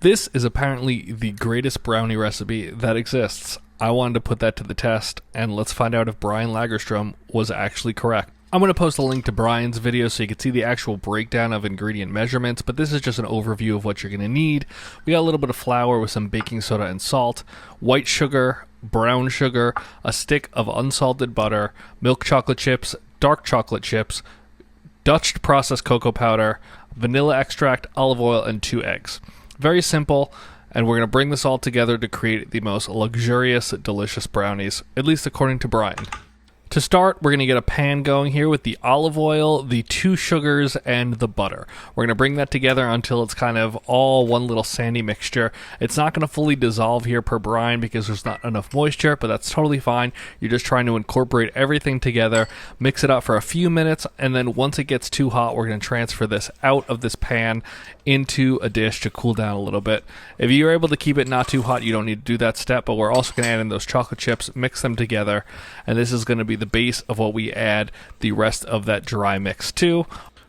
This is apparently the greatest brownie recipe that exists. I wanted to put that to the test, and let's find out if Brian Lagerstrom was actually correct. I'm going to post a link to Brian's video so you can see the actual breakdown of ingredient measurements, but this is just an overview of what you're going to need. We got a little bit of flour with some baking soda and salt, white sugar, brown sugar, a stick of unsalted butter, milk chocolate chips, dark chocolate chips, Dutch processed cocoa powder, vanilla extract, olive oil, and 2 eggs. Very simple, and we're going to bring this all together to create the most luxurious, delicious brownies, at least according to Brian. To start, we're going to get a pan going here with the olive oil, the 2 sugars, and the butter. We're going to bring that together until it's kind of all one little sandy mixture. It's not going to fully dissolve here per Brian because there's not enough moisture, but that's totally fine. You're just trying to incorporate everything together, mix it up for a few minutes, and then once it gets too hot, we're going to transfer this out of this pan into a dish to cool down a little bit. If you're able to keep it not too hot, you don't need to do that step, but we're also going to add in those chocolate chips, mix them together, and this is going to be the base of what we add the rest of that dry mix to.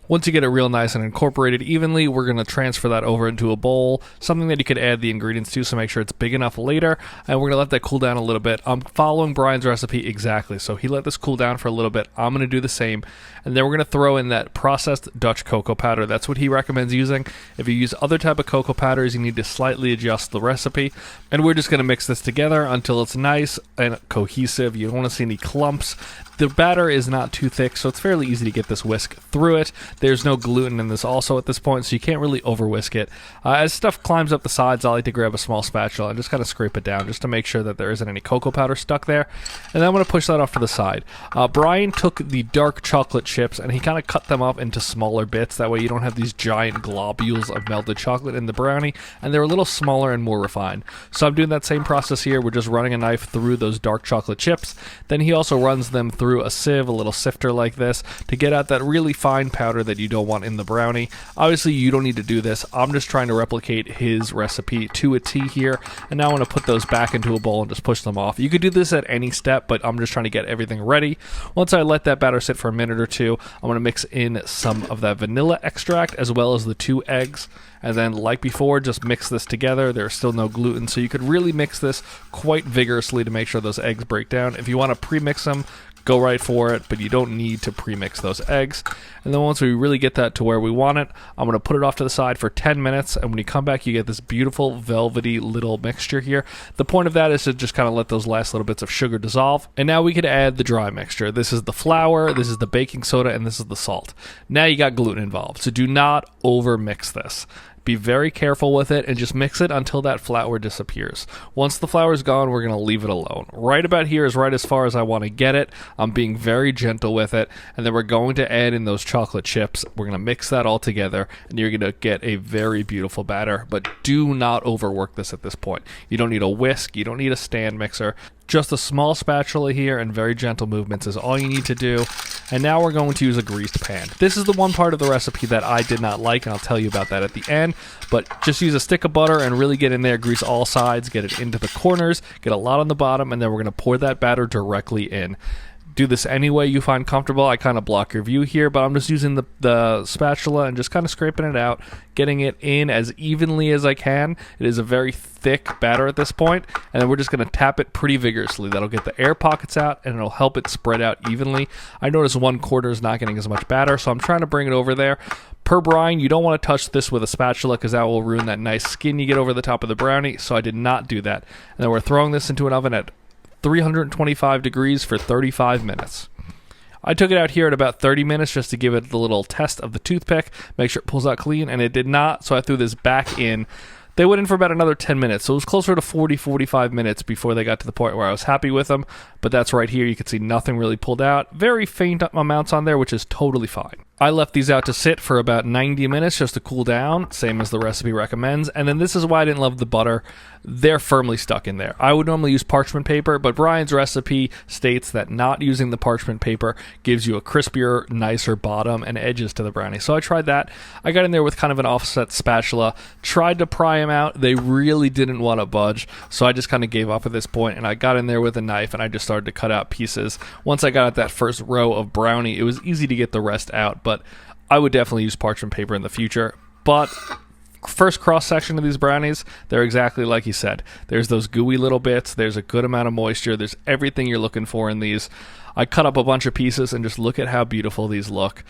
Once you get it real nice and incorporated evenly, we're going to transfer that over into a bowl, something that you could add the ingredients to, so make sure it's big enough later, and we're going to let that cool down a little bit. I'm following Brian's recipe exactly, so he let this cool down for a little bit. I'm going to do the same, and then we're going to throw in that processed Dutch cocoa powder. That's what he recommends using. If you use other type of cocoa powders, you need to slightly adjust the recipe, and we're just going to mix this together until it's nice and cohesive. You don't want to see any clumps. The batter is not too thick, so it's fairly easy to get this whisk through it. There's no gluten in this also at this point, so you can't really over whisk it. As stuff climbs up the sides, I like to grab a small spatula and just kind of scrape it down just to make sure that there isn't any cocoa powder stuck there. And then I'm going to push that off to the side. Brian took the dark chocolate chips and he kind of cut them up into smaller bits. That way you don't have these giant globules of melted chocolate in the brownie, and they're a little smaller and more refined. So I'm doing that same process here. We're just running a knife through those dark chocolate chips. Then he also runs them through a sieve, a little sifter like this, to get out that really fine powder that you don't want in the brownie. Obviously you don't need to do this. I'm just trying to replicate his recipe to a T here, and now I want to put those back into a bowl and just push them off. You could do this at any step, but I'm just trying to get everything ready. Once I let that batter sit for a minute or two, I'm going to mix in some of that vanilla extract as well as the 2 eggs. And then, like before, just mix this together. There's still no gluten, so you could really mix this quite vigorously to make sure those eggs break down. If you want to pre-mix them, go right for it, but you don't need to pre-mix those eggs. And then once we really get that to where we want it, I'm going to put it off to the side for 10 minutes, and when you come back, you get this beautiful velvety little mixture here. The point of that is to just kind of let those last little bits of sugar dissolve. And now we could add the dry mixture. This is the flour, this is the baking soda, and this is the salt. Now you got gluten involved, so do not over mix this. Be very careful with it and just mix it until that flour disappears. Once the flour is gone, we're going to leave it alone. Right about here is right as far as I want to get it. I'm being very gentle with it, and then we're going to add in those chocolate chips. We're going to mix that all together, and you're going to get a very beautiful batter, but do not overwork this at this point. You don't need a whisk, you don't need a stand mixer. Just a small spatula here and very gentle movements is all you need to do. And now we're going to use a greased pan. This is the one part of the recipe that I did not like, and I'll tell you about that at the end. But just use a stick of butter and really get in there, grease all sides, get it into the corners, get a lot on the bottom, and then we're going to pour that batter directly in. Do this any way you find comfortable. I kind of block your view here, but I'm just using the spatula and just kind of scraping it out, getting it in as evenly as I can. It is a very thick batter at this point, and then we're just going to tap it pretty vigorously. That'll get the air pockets out, and it'll help it spread out evenly. I notice 1/4 is not getting as much batter, so I'm trying to bring it over there. Per Brian, you don't want to touch this with a spatula because that will ruin that nice skin you get over the top of the brownie, so I did not do that. And then we're throwing this into an oven at 325 degrees for 35 minutes. I took it out here at about 30 minutes just to give it the little test of the toothpick, make sure it pulls out clean, and it did not, so I threw this back in. They went in for about another 10 minutes, so it was closer to 40-45 minutes before they got to the point where I was happy with them, but that's right here. You can see nothing really pulled out. Very faint amounts on there, which is totally fine. I left these out to sit for about 90 minutes just to cool down, same as the recipe recommends. And then this is why I didn't love the butter. They're firmly stuck in there. I would normally use parchment paper, but Brian's recipe states that not using the parchment paper gives you a crispier, nicer bottom and edges to the brownie. So I tried that. I got in there with kind of an offset spatula, tried to pry them out. They really didn't want to budge, so I just kind of gave up at this point, and I got in there with a knife and I just started to cut out pieces. Once I got at that first row of brownie, it was easy to get the rest out, but I would definitely use parchment paper in the future. But first cross section of these brownies, they're exactly like he said. There's those gooey little bits, there's a good amount of moisture, there's everything you're looking for in these. I cut up a bunch of pieces and just look at how beautiful these look.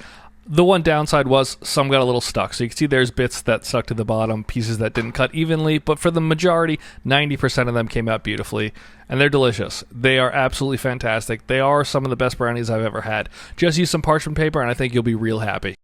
The one downside was some got a little stuck. So you can see there's bits that stuck to the bottom, pieces that didn't cut evenly, but for the majority, 90% of them came out beautifully, and they're delicious. They are absolutely fantastic. They are some of the best brownies I've ever had. Just use some parchment paper, and I think you'll be real happy.